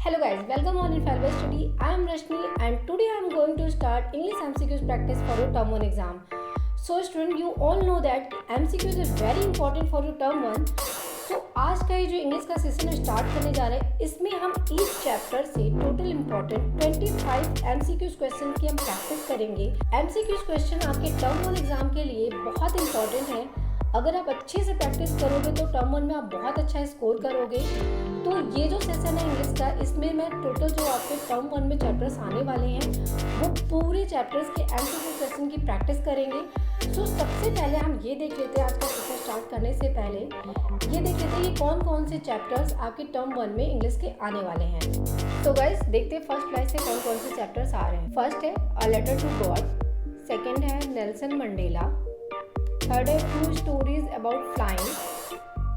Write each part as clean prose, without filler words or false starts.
Hello guys, welcome on Infallible Study. I am Rashmi and today I am going to start English MCQs practice for your term 1 exam. So student, you all know that MCQs is very important for your term 1. तो आज का ये जो English का session start करने जा रहे हैं, इसमें हम इस चैप्टर से टोटल इम्पोर्टेंट 25 MCQs क्वेश्चन की हम प्रैक्टिस करेंगे। MCQs क्वेश्चन आपके टर्म 1 एग्जाम के लिए बहुत इंपॉर्टेंट है। अगर आप अच्छे से प्रैक्टिस करोगे तो टर्म 1 में आप बहुत अच्छा स्कोर करोगे। तो ये जो सेशन है इंग्लिश का, इसमें मैं टोटल जो आपके टर्म 1 में चैप्टर्स आने वाले हैं वो पूरे चैप्टर्स के MCQ सेशन की प्रैक्टिस करेंगे। सो सबसे पहले हम ये देख लेते हैं, आज का सेशन स्टार्ट करने से पहले ये देख लेते हैं ये कौन कौन से चैप्टर्स आपके टर्म 1 में इंग्लिश के आने वाले हैं। तो गाइस देखते हैं फर्स्ट लाइन से कौन कौन से चैप्टर्स आ रहे हैं। फर्स्ट है a letter to God, second है नेल्सन मंडेला, थर्ड है true stories about flying,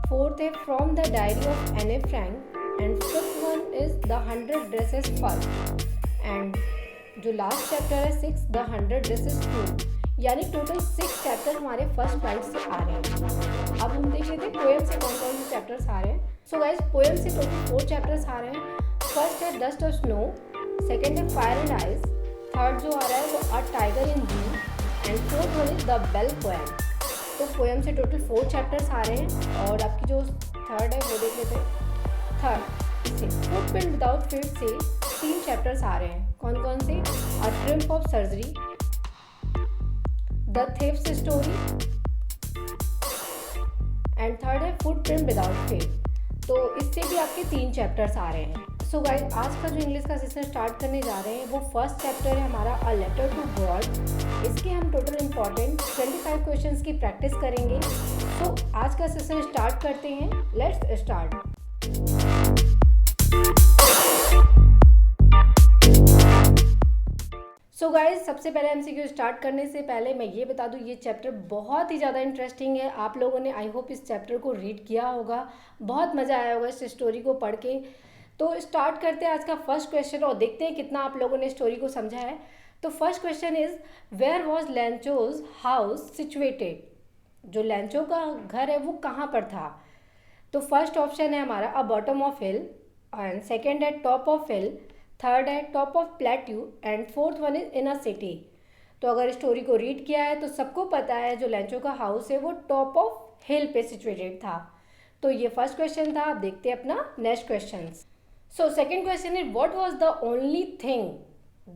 fourth है from the diary of Anne Frank and fifth one is the 100 dresses first and जो लास्ट चैप्टर है 6 the 100 dresses two. यानी total 6 chapter हमारे first line से आ रहे हैं। अब हम देख लेते हैं पोएम से कौन कौन से चैप्टर्स आ रहे हैं। सो गाइस पोएम से टोटल 4 चैप्टर्स आ रहे हैं। फर्स्ट है डस्ट और स्नो, सेकेंड है फायर एंड आइस, थर्ड जो आ रहा है वो a tiger in zoo and fourth one is the bell poem. तो पोएम से टोटल 4 चैप्टर्स आ रहे हैं और आपकी जो थर्ड है वो देख लेते हैं। थर्ड से फुटप्रिंट विदाउट फीट से 3 चैप्टर्स आ रहे हैं। कौन कौन से? A triumph of surgery, the thief's story and third है फुटप्रिंट विदाउट फीट। तो इससे भी आपके 3 चैप्टर्स आ रहे हैं। सो गाइस आज का जो इंग्लिश का सेशन स्टार्ट करने जा रहे हैं वो फर्स्ट चैप्टर है हमारा अ लेटर टू गॉड। इसके हम टोटल इम्पॉर्टेंट 25 क्वेश्चंस की प्रैक्टिस करेंगे। तो आज का सेशन स्टार्ट करते हैं। Let's start. सो गाइज सबसे पहले MCQ स्टार्ट करने से पहले मैं ये बता दूँ ये चैप्टर बहुत ही ज़्यादा इंटरेस्टिंग है। आप लोगों ने आई होप इस चैप्टर को रीड किया होगा, बहुत मज़ा आया होगा इस स्टोरी को पढ़ के। तो स्टार्ट करते हैं आज का फर्स्ट क्वेश्चन और देखते हैं कितना आप लोगों ने स्टोरी को समझा है। तो first question is where was Lencho's house situated. जो लैंचो का घर है वो कहाँ पर था? तो फर्स्ट ऑप्शन है हमारा a bottom of hill and second है टॉप ऑफ हिल, थर्ड है top of plateau and fourth one is in a city. तो अगर स्टोरी को रीड किया है तो सबको पता है जो लैंचो का हाउस है वो टॉप ऑफ हिल पे सिचुएटेड था। तो ये फर्स्ट क्वेश्चन था। आप देखते हैं अपना next question. So second question is what was the only thing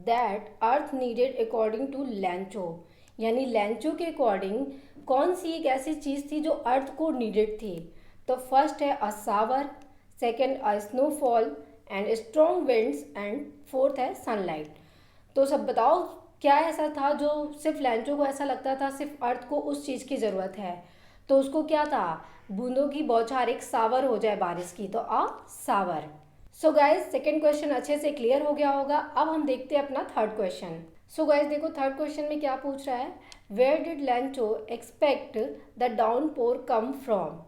that earth needed according to Lencho. यानी लैंचो के अकॉर्डिंग कौन सी एक ऐसी चीज़ थी जो अर्थ को नीडेड थी? तो फर्स्ट है a shower, second a snowfall and strong winds and fourth है सनलाइट। तो सब बताओ क्या ऐसा था जो सिर्फ लैंचो को ऐसा लगता था सिर्फ अर्थ को उस चीज़ की ज़रूरत है? तो उसको क्या था? बूंदों की बौछार, एक सावर हो जाए बारिश की, तो अ सावर। सो गाइज सेकेंड क्वेश्चन अच्छे से क्लियर हो गया होगा। अब हम देखते हैं अपना थर्ड क्वेश्चन। सो गाइज देखो थर्ड क्वेश्चन में क्या पूछ रहा है, where did Lencho expect the downpour come from.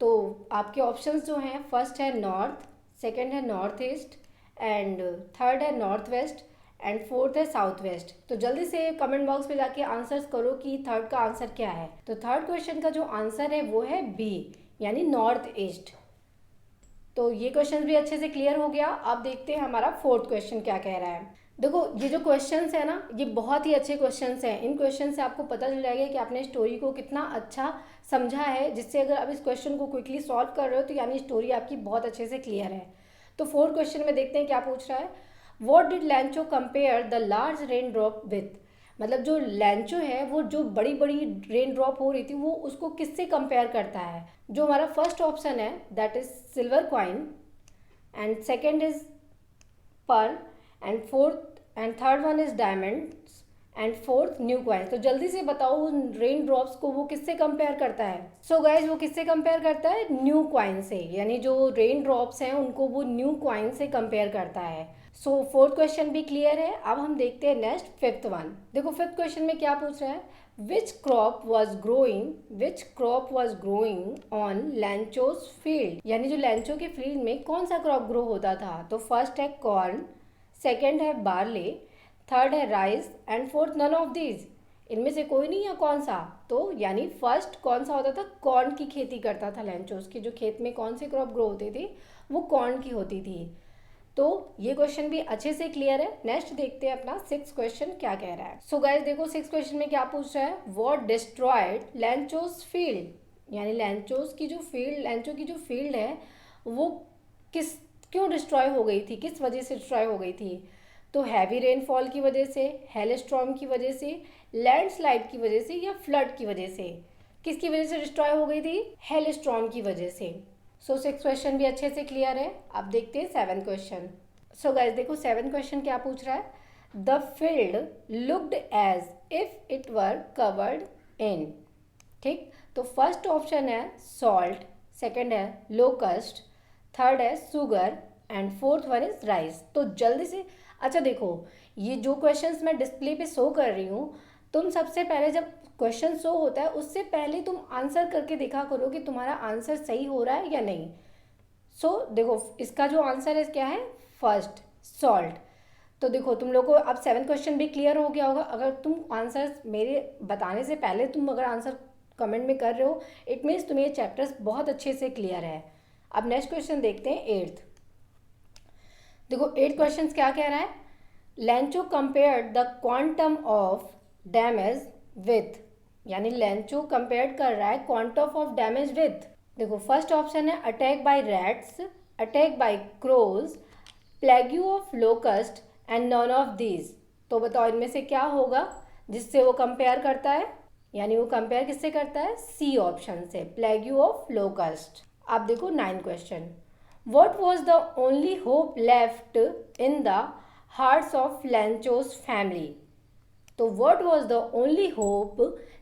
तो आपके ऑप्शंस जो हैं फर्स्ट है नॉर्थ, सेकेंड है नॉर्थ ईस्ट एंड थर्ड है नॉर्थ वेस्ट एंड फोर्थ है साउथ वेस्ट। तो जल्दी से कमेंट बॉक्स में जाके आंसर्स करो कि थर्ड का आंसर क्या है। तो थर्ड क्वेश्चन का जो आंसर है वो है बी यानी नॉर्थ ईस्ट। तो ये क्वेश्चन भी अच्छे से क्लियर हो गया। अब देखते हैं हमारा फोर्थ क्वेश्चन क्या कह रहा है। देखो ये जो क्वेश्चंस है ना ये बहुत ही अच्छे क्वेश्चंस हैं। इन क्वेश्चन से आपको पता चल जाएगा कि आपने स्टोरी को कितना अच्छा समझा है, जिससे अगर आप इस क्वेश्चन को क्विकली सॉल्व कर रहे हो तो यानी स्टोरी आपकी बहुत अच्छे से क्लियर है। तो फोर्थ क्वेश्चन में देखते हैं क्या पूछ रहा है, what did लैंचो compare the large rain drop with. मतलब जो लैंचो है वो जो बड़ी बड़ी रेन ड्रॉप हो रही थी वो उसको किससे कंपेयर करता है? जो हमारा फर्स्ट ऑप्शन है that is silver coin and second is Perl and fourth and third one is diamonds and fourth new coin. तो जल्दी से बताओ उन रेन ड्रॉप्स को वो किससे कंपेयर करता है? सो गाइज वो किससे कंपेयर करता है? न्यू कॉइन से। यानी जो रेन ड्रॉप्स हैं उनको वो न्यू कॉइन से कंपेयर करता है। सो फोर्थ क्वेश्चन भी क्लियर है। अब हम देखते हैं नेक्स्ट फिफ्थ वन। देखो फिफ्थ क्वेश्चन में क्या पूछ रहा है, which crop was growing on Lencho's field. यानी जो लैंचो के फील्ड में कौन सा क्रॉप ग्रो होता था? तो फर्स्ट है कॉर्न, सेकेंड है बार्ले, थर्ड है rice and fourth none of these. इनमें से कोई नहीं है कौन सा? तो यानी फर्स्ट कौन सा होता था? कॉर्न की खेती करता था लैंचोस की। जो खेत में कौन से क्रॉप ग्रो होते थे वो कॉर्न की होती थी। तो ये क्वेश्चन भी अच्छे से क्लियर है। नेक्स्ट देखते हैं अपना 6 क्वेश्चन क्या कह रहा है। सो गाइस देखो 6 क्वेश्चन में क्या पूछ रहा है, व्हाट डिस्ट्रॉयड लैंचोस फील्ड, यानी लैंचो की जो फील्ड है वो क्यों डिस्ट्रॉय हो गई थी, किस वजह से डिस्ट्रॉय हो गई थी। तो हैवी रेनफॉल की वजह से, हेलस्टॉर्म की वजह से, लैंडस्लाइड की वजह से या फ्लड की वजह से। किसकी वजह से डिस्ट्रॉय हो गई थी, हेलस्टॉर्म की वजह से। सो 6 क्वेश्चन भी अच्छे से क्लियर है। अब देखते हैं 7 क्वेश्चन। सो गाइस देखो 7 क्वेश्चन क्या पूछ रहा है, the field looked as if it were covered in. ठीक, तो फर्स्ट ऑप्शन है सॉल्ट, सेकंड है लोकस्ट, थर्ड है sugar and fourth one is rice. तो जल्दी से, अच्छा देखो ये जो क्वेश्चंस मैं डिस्प्ले पे शो कर रही हूँ, तुम सबसे पहले जब क्वेश्चन शो होता है उससे पहले तुम आंसर करके देखा करो कि तुम्हारा आंसर सही हो रहा है या नहीं। सो देखो इसका जो आंसर है क्या है, फर्स्ट सॉल्ट। तो देखो तुम लोग को अब 7 क्वेश्चन भी क्लियर हो गया होगा। अगर तुम आंसर मेरे बताने से पहले तुम अगर आंसर कमेंट में कर रहे हो, इट मीन्स तुम्हें ये चैप्टर्स बहुत अच्छे से क्लियर है। अब नेक्स्ट क्वेश्चन देखते हैं 8th। देखो 8 क्वेश्चन क्या कह रहा है, Lencho compared the quantum of damage with, यानी लैंचो कंपेयर कर रहा है क्वांटम ऑफ डैमेज विथ। देखो फर्स्ट ऑप्शन है attack by rats, attack by crows, plague of locust and none of these. तो बताओ इनमें से क्या होगा जिससे वो कंपेयर करता है, यानी वो कंपेयर किससे करता है, सी ऑप्शन से, प्लेग्यू ऑफ लोकस्ट। अब देखो 9 question, what was the only hope left in the hearts of Lencho's family. तो what was the only hope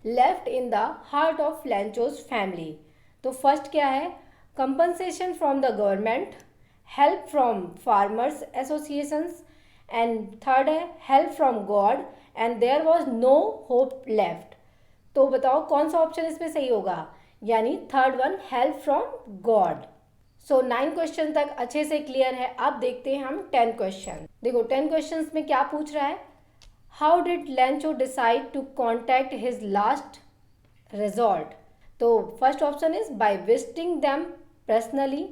left in the heart of Lencho's family. तो फर्स्ट क्या है, compensation from the government, help from farmers associations, and third है help from God and there was no hope left. तो बताओ कौन सा option इसमें सही होगा, यानी third one, help from God. So 9 question तक अच्छे से क्लियर है। अब देखते हैं हम 10 क्वेश्चन। देखो 10 क्वेश्चन में क्या पूछ रहा है, how did Lencho decide to contact his last resort. तो first option is by visiting them personally.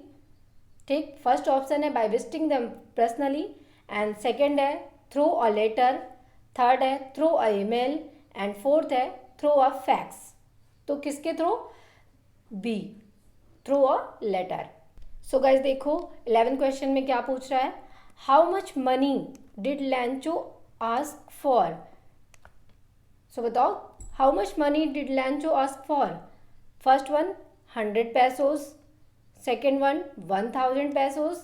ठीक, फर्स्ट ऑप्शन है by visiting them personally, and second है थ्रू अ लेटर, थर्ड है through a email, and fourth है through a fax. तो किसके through, B, through a letter. So guys देखो 11 question में क्या पूछ रहा है, how much money did Lencho ask for. सो बताओ how much money did Lencho ask for. First one 100 pesos, second one 1000 pesos,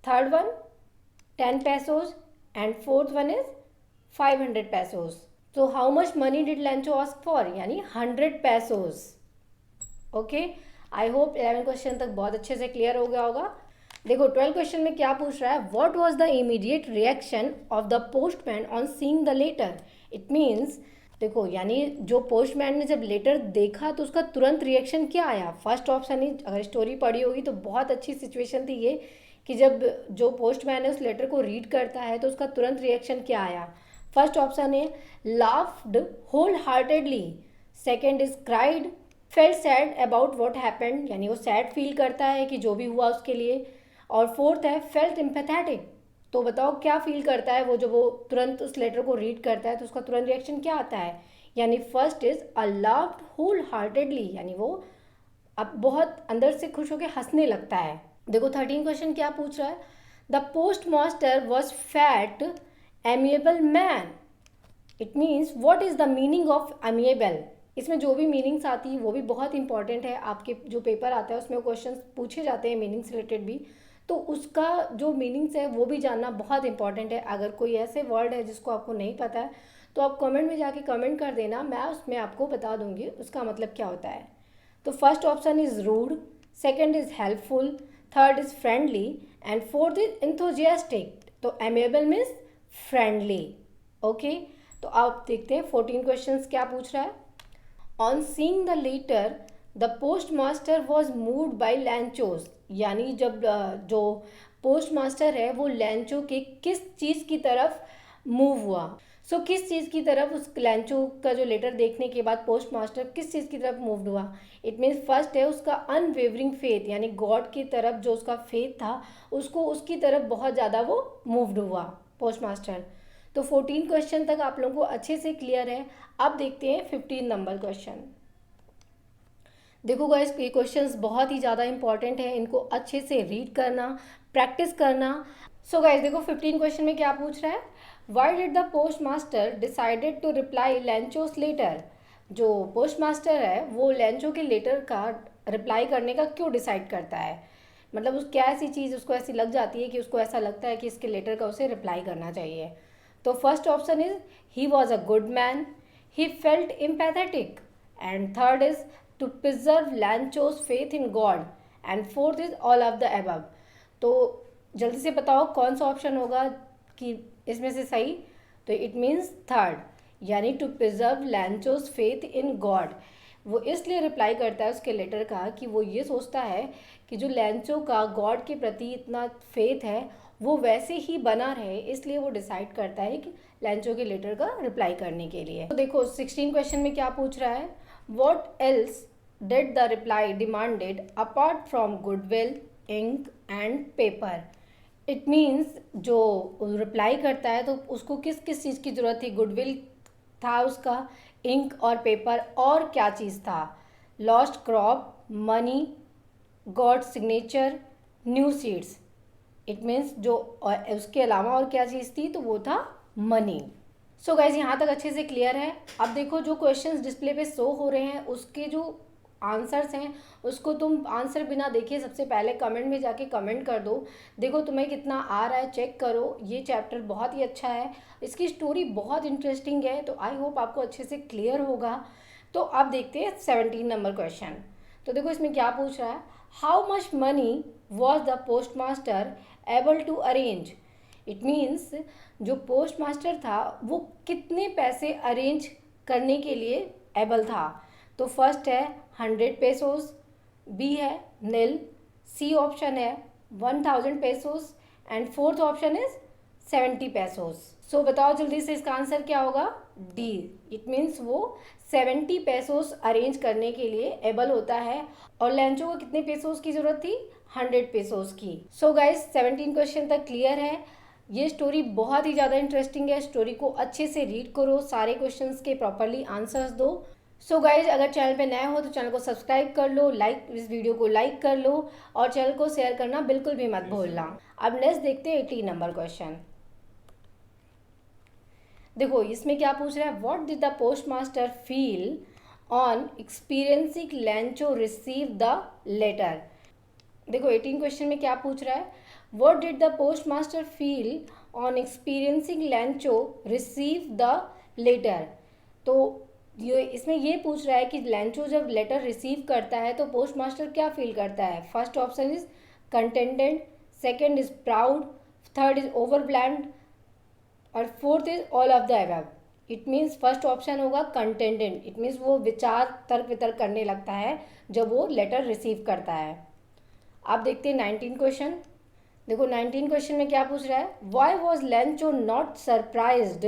third one 10 pesos, and fourth one is 500 pesos। तो how much money did Lencho ask for, यानी 100 pesos। Okay, I hope 11 question तक बहुत अच्छे से clear हो गया होगा। देखो 12 क्वेश्चन में क्या पूछ रहा है, what was the immediate reaction of the postman on seeing the letter. It means देखो यानी जो पोस्टमैन ने जब लेटर देखा तो उसका तुरंत रिएक्शन क्या आया। फर्स्ट ऑप्शन ही अगर स्टोरी पढ़ी होगी तो बहुत अच्छी सिचुएशन थी ये, कि जब जो पोस्टमैन है उस लेटर को रीड करता है तो उसका तुरंत रिएक्शन क्या आया। फर्स्ट ऑप्शन है laughed wholeheartedly, second is cried, felt sad about what happened, यानी वो सैड फील करता है कि जो भी हुआ उसके लिए, और फोर्थ है फेल्ट एम्पैथेटिक। तो बताओ क्या फील करता है वो, जब वो तुरंत उस लेटर को रीड करता है तो उसका तुरंत रिएक्शन क्या आता है, यानी first is a laughed wholeheartedly, यानी वो अब बहुत अंदर से खुश होकर हंसने लगता है। देखो 13 क्वेश्चन क्या पूछ रहा है, the post master was fat amiable man. It means what is the meaning of amiable. इसमें जो भी मीनिंग्स आती है वो भी बहुत इंपॉर्टेंट है, आपके जो पेपर आता है उसमें क्वेश्चन पूछे जाते हैं मीनिंग्स रिलेटेड भी, तो उसका जो मीनिंग्स है वो भी जानना बहुत इंपॉर्टेंट है। अगर कोई ऐसे वर्ड है जिसको आपको नहीं पता है तो आप कमेंट में जाके कमेंट कर देना, मैं उसमें आपको बता दूंगी उसका मतलब क्या होता है। तो first option is rude, second is helpful, third is friendly, and fourth is enthusiastic. तो एमेबल मीन्स फ्रेंडली। ओके, तो आप देखते हैं 14 क्वेश्चन क्या पूछ रहा है। On seeing the letter the post master was moved by Lencho's, यानी जब जो पोस्ट मास्टर है वो लैंचो के किस चीज़ की तरफ मूव हुआ। सो किस चीज़ की तरफ उस लैंचो का जो लेटर देखने के बाद पोस्ट मास्टर किस चीज़ की तरफ मूव्ड हुआ? इट मीन्स फर्स्ट है उसका अनवेवरिंग फेथ, यानी गॉड की तरफ जो उसका फेथ था उसको उसकी तरफ बहुत ज़्यादा वो मूव्ड हुआ पोस्ट मास्टर। तो 14 क्वेश्चन तक आप लोगों को अच्छे से क्लियर है। अब देखते हैं 15 नंबर क्वेश्चन। देखो गाइस, ये क्वेश्चंस बहुत ही ज़्यादा इंपॉर्टेंट है, इनको अच्छे से रीड करना, प्रैक्टिस करना। सो गाइस देखो 15 क्वेश्चन में क्या पूछ रहा है, why did the post master decided to reply Lencho's letter. जो पोस्ट मास्टर है वो लैंचो के लेटर का रिप्लाई करने का क्यों डिसाइड करता है, मतलब उस क्या ऐसी चीज़ उसको ऐसी लग जाती है कि उसको ऐसा लगता है कि इसके लेटर का उसे रिप्लाई करना चाहिए। तो first option is he was a good man, he felt empathetic, and third is to preserve Lencho's faith in God, and fourth is all of the above. तो जल्दी से बताओ कौन सा ऑप्शन होगा कि इसमें से सही। तो इट मीन्स थर्ड, यानी to preserve Lencho's faith in God. वो इसलिए रिप्लाई करता है उसके लेटर का कि वो ये सोचता है कि जो लैंचो का गॉड के प्रति इतना फेथ है वो वैसे ही बना रहे, इसलिए वो डिसाइड करता है कि लैंचो के लेटर का रिप्लाई करने के लिए। तो देखो 16 क्वेश्चन में क्या पूछ रहा है, what else did the reply demanded apart from goodwill, ink and paper. It means जो रिप्लाई करता है तो उसको किस किस चीज़ की ज़रूरत थी, गुडविल था उसका, इंक और पेपर, और क्या चीज़ था, lost crop, money, God signature, new seeds. It means जो उसके अलावा और क्या चीज़ थी, तो वो था मनी। सो गाइज यहाँ तक अच्छे से क्लियर है। अब देखो जो क्वेश्चंस डिस्प्ले पे शो हो रहे हैं उसके जो आंसर्स हैं उसको तुम आंसर बिना देखे सबसे पहले कमेंट में जाके कमेंट कर दो। देखो तुम्हें कितना आ रहा है चेक करो। ये चैप्टर बहुत ही अच्छा है, इसकी स्टोरी बहुत इंटरेस्टिंग है, तो आई होप आपको अच्छे से क्लियर होगा। तो अब देखते हैं 17 नंबर क्वेश्चन। तो देखो इसमें क्या पूछ रहा है, how much money was the post master able to arrange. It means जो पोस्ट मास्टर था वो कितने पैसे अरेंज करने के लिए एबल था। तो फर्स्ट है 100 पेसोस, बी है नील, सी ऑप्शन है 1000 pesos, and fourth option is 70 pesos. So बताओ जल्दी से इसका आंसर क्या होगा, डी। इट मीन्स वो 70 पेसोस अरेंज करने के लिए एबल होता है, और लैंचो को कितने पेसोस की जरूरत थी, 100 पेसोस की। सो गाइस 17 क्वेश्चन तक क्लियर है। ये स्टोरी बहुत ही ज़्यादा इंटरेस्टिंग है, स्टोरी को अच्छे से रीड करो, सारे क्वेश्चंस के प्रॉपरली आंसर्स दो। सो गाइज अगर चैनल पे नए हो तो चैनल को सब्सक्राइब कर लो, इस वीडियो को लाइक कर लो, और चैनल को शेयर करना बिल्कुल भी मत भूलना। अब नेक्स्ट देखते हैं 18 नंबर क्वेश्चन। देखो इसमें क्या पूछ रहा है, what did the post master feel on experiencing Lencho receive the letter. देखो 18 क्वेश्चन में क्या पूछ रहा है, what did the post master feel on experiencing Lencho receive the letter. तो ये इसमें ये पूछ रहा है कि लैंचो जब लेटर रिसीव करता है तो पोस्ट मास्टर क्या फील करता है। First option is contented, second is proud, third is overwhelmed, और fourth is all of the above. It means first option होगा कंटेंटेड। इट मीन्स वो विचार तर्क वितर्क करने लगता है जब वो लेटर रिसीव करता है। अब देखते हैं 19 क्वेश्चन। देखो 19 क्वेश्चन में क्या पूछ रहा है, why was लैंचो not surprised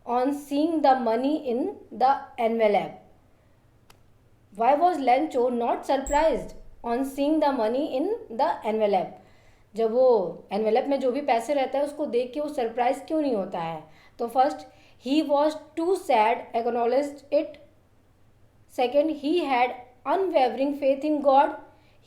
on seeing the money in the envelope. Why was लैंचो not surprised on seeing the money in the envelope. जब वो एनवेलप में जो भी पैसे रहता है उसको देख के वो सरप्राइज क्यों नहीं होता है। तो first, he was too sad acknowledged it, second, he had unwavering faith in God,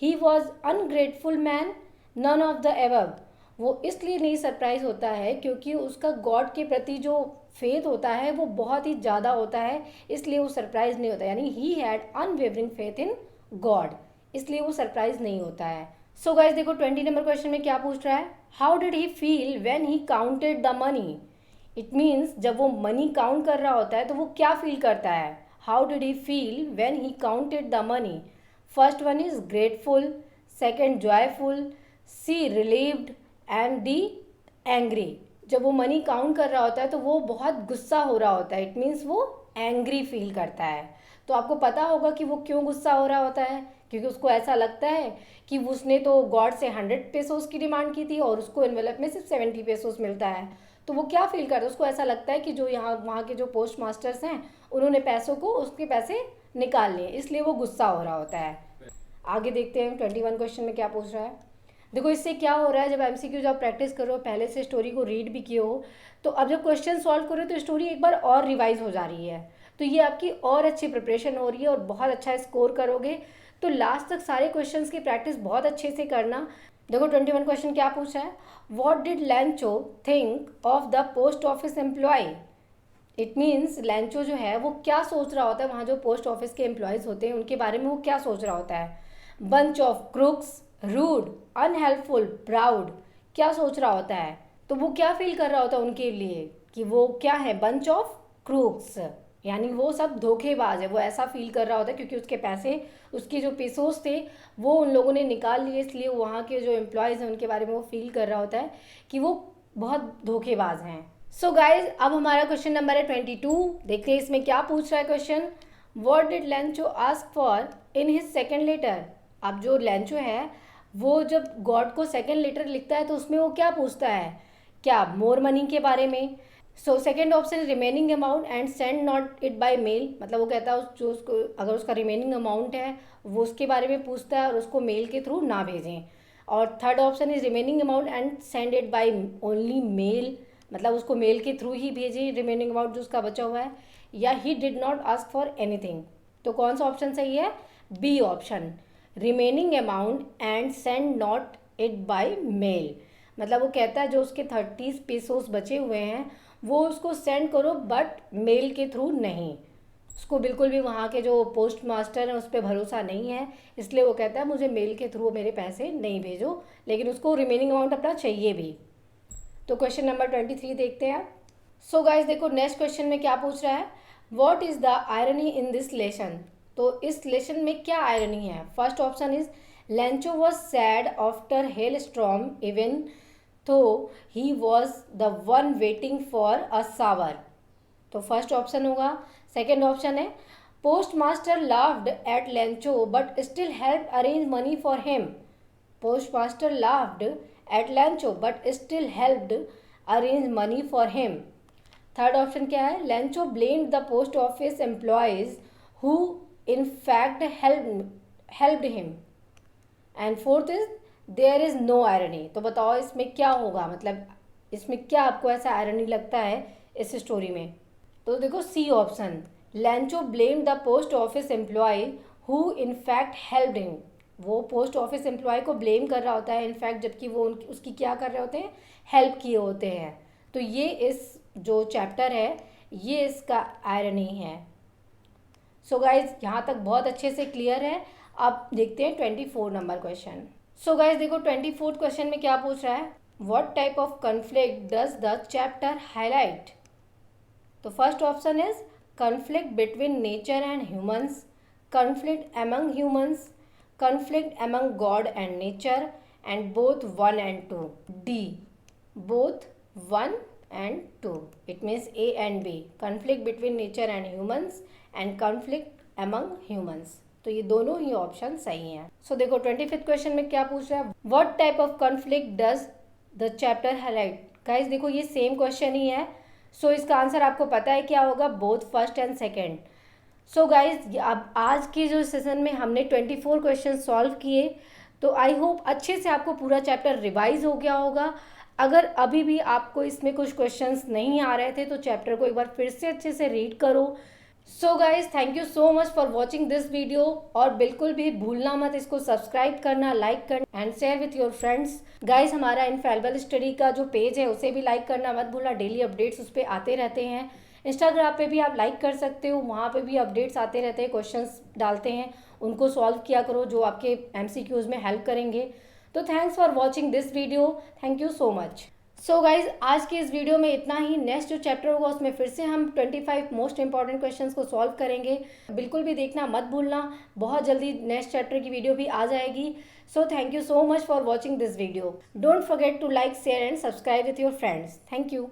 he was ungrateful man, none of the above. वो इसलिए नहीं सरप्राइज होता है क्योंकि उसका गॉड के प्रति जो फेथ होता है वो बहुत ही ज़्यादा होता है, इसलिए वो सरप्राइज नहीं होता। यानी ही had unwavering faith in God, इसलिए वो सरप्राइज नहीं होता है। सो गाइज देखो 20 नंबर क्वेश्चन में क्या पूछ रहा है, how did he feel when he counted the money. It means जब वो मनी काउंट कर रहा होता है तो वो क्या फील करता है। How did he feel when he counted the money. First one is grateful, second joyful, C relieved, and D angry. जब वो मनी काउंट कर रहा होता है तो वो बहुत गुस्सा हो रहा होता है। इट मीन्स वो एंग्री फील करता है। तो आपको पता होगा कि वो क्यों गुस्सा हो रहा होता है, क्योंकि उसको ऐसा लगता है कि उसने तो गॉड से 100 पेसोस की डिमांड की थी और उसको एनवेलप में सिर्फ 70 पेसोस मिलता है। तो वो क्या फील करता है, उसको ऐसा लगता है कि जो यहाँ वहाँ के जो पोस्ट मास्टर्स हैं उन्होंने पैसों को उसके पैसे निकाल लिए, इसलिए वो गुस्सा हो रहा होता है। आगे देखते हैं 21 क्वेश्चन में क्या पूछ रहा है। देखो इससे क्या हो रहा है, जब एमसीक्यू जब प्रैक्टिस करो, पहले से स्टोरी को रीड भी किए हो, तो अब जब क्वेश्चन सॉल्व करो तो स्टोरी एक बार और रिवाइज हो जा रही है, तो ये आपकी और अच्छी प्रिपरेशन हो रही है और बहुत अच्छा स्कोर करोगे। तो लास्ट तक सारे क्वेश्चंस की प्रैक्टिस बहुत अच्छे से करना। देखो 21 क्वेश्चन क्या पूछा है, what did Lencho think of the post office employ. It means Lencho जो है वो क्या सोच रहा होता है, वहाँ जो पोस्ट ऑफिस के एम्प्लॉयज़ होते हैं उनके बारे में वो क्या सोच रहा होता है। Bunch of crooks, rude, unhelpful, proud, क्या सोच रहा होता है, तो वो क्या फील कर रहा होता है उनके लिए कि वो क्या है, बंच ऑफ क्रूक्स, यानी वो सब धोखेबाज है। वो ऐसा फील कर रहा होता है क्योंकि उसके पैसे, उसके जो पेसोस थे वो उन लोगों ने निकाल लिए, इसलिए वहाँ के जो एम्प्लॉयज़ हैं उनके बारे में वो फील कर रहा होता है कि वो बहुत धोखेबाज हैं। सो गाइज अब हमारा क्वेश्चन नंबर है 22। देखते हैं इसमें क्या पूछ रहा है question. What did Lencho ask for in his second letter. अब जो लैंचो है वो जब गॉड को सेकेंड लेटर लिखता है तो उसमें वो क्या पूछता है, क्या मोर मनी के बारे में। So second option remaining amount and send not it by mail, मतलब वो कहता है जो उसको अगर उसका रिमेनिंग अमाउंट है वो उसके बारे में पूछता है और उसको मेल के थ्रू ना भेजें। और third option is remaining amount and send it by only mail, मतलब उसको मेल के थ्रू ही भेजें रिमेनिंग अमाउंट जो उसका बचा हुआ है। या he did not ask for anything, तो कौन सा ऑप्शन सही है, B option, remaining amount and send not it by mail, मतलब वो कहता है जो उसके 30 पेसोस बचे हुए हैं वो उसको सेंड करो बट मेल के थ्रू नहीं। उसको बिल्कुल भी वहाँ के जो पोस्ट मास्टर हैं उस पर भरोसा नहीं है, इसलिए वो कहता है मुझे मेल के थ्रू मेरे पैसे नहीं भेजो, लेकिन उसको रिमेनिंग अमाउंट अपना चाहिए भी। तो क्वेश्चन नंबर 23 देखते हैं। सो गाइस देखो नेक्स्ट क्वेश्चन में क्या पूछ रहा है, what is the irony in this lesson. तो इस लेसन में क्या आयरनी है। First option is Lencho was sad after hail storm even though he was the one waiting for a shower, तो फर्स्ट ऑप्शन होगा। सेकेंड ऑप्शन है post master laughed at Lencho but still help arrange money for him, post master laughed at Lencho but still helped arrange money for him. Third option क्या है, Lencho blamed the post office employees who in fact helped him. And fourth is there is no irony, तो बताओ इसमें क्या होगा, मतलब इसमें क्या आपको ऐसा आयरनी लगता है इस स्टोरी में। तो देखो C option, Lencho blame the post office employ who in fact helped him, वो पोस्ट ऑफिस एम्प्लॉय को ब्लेम कर रहा होता है इनफैक्ट, जबकि वो उसकी क्या कर रहे होते हैं, हेल्प किए होते हैं। तो ये इस जो चैप्टर है ये इसका आयरनी है। सो गाइज यहाँ तक बहुत अच्छे से क्लियर है। अब देखते हैं 24 नंबर क्वेश्चन। सो गाइज देखो 24 क्वेश्चन में क्या पूछ रहा है, what type of conflict does the chapter highlight. तो first option is conflict between nature and humans, conflict among humans, conflict among God and nature, and both 1 and 2. D, both 1 and 2. It means A and B, conflict between nature and humans and conflict among humans. तो ये दोनों ही option सही हैं। सो देखो 25th question में क्या पूछ रहा है, what type of conflict does the chapter highlight. Guys देखो ये सेम क्वेश्चन ही है, सो इसका आंसर आपको पता है क्या होगा, both first and second. So guys अब आज के जो सेशन में हमने 24 क्वेश्चन सॉल्व किए, तो आई होप अच्छे से आपको पूरा चैप्टर रिवाइज हो गया होगा। अगर अभी भी आपको इसमें कुछ क्वेश्चंस नहीं आ रहे थे तो चैप्टर को एक बार फिर से अच्छे से रीड करो। So guys thank you so much for watching this video, और बिल्कुल भी भूलना मत इसको सब्सक्राइब करना, लाइक करना and share with your friends. Guys हमारा इनफैलिबल स्टडी का जो पेज है उसे भी लाइक करना मत भूलना, डेली अपडेट्स उस पर आते रहते हैं। इंस्टाग्राम पे भी आप लाइक कर सकते हो, वहाँ पे भी अपडेट्स आते रहते हैं, क्वेश्चंस डालते हैं, उनको सॉल्व किया करो जो आपके एमसीक्यूज़ में हेल्प करेंगे। तो thanks for watching this video, thank you so much. So guys आज के इस वीडियो में इतना ही। नेक्स्ट जो चैप्टर होगा उसमें फिर से हम 25 मोस्ट इंपॉर्टेंट क्वेश्चंस को सॉल्व करेंगे, बिल्कुल भी देखना मत भूलना। बहुत जल्दी नेक्स्ट चैप्टर की वीडियो भी आ जाएगी। So thank you so much for watching this video. Don't forget to like, share and subscribe with your friends. Thank you.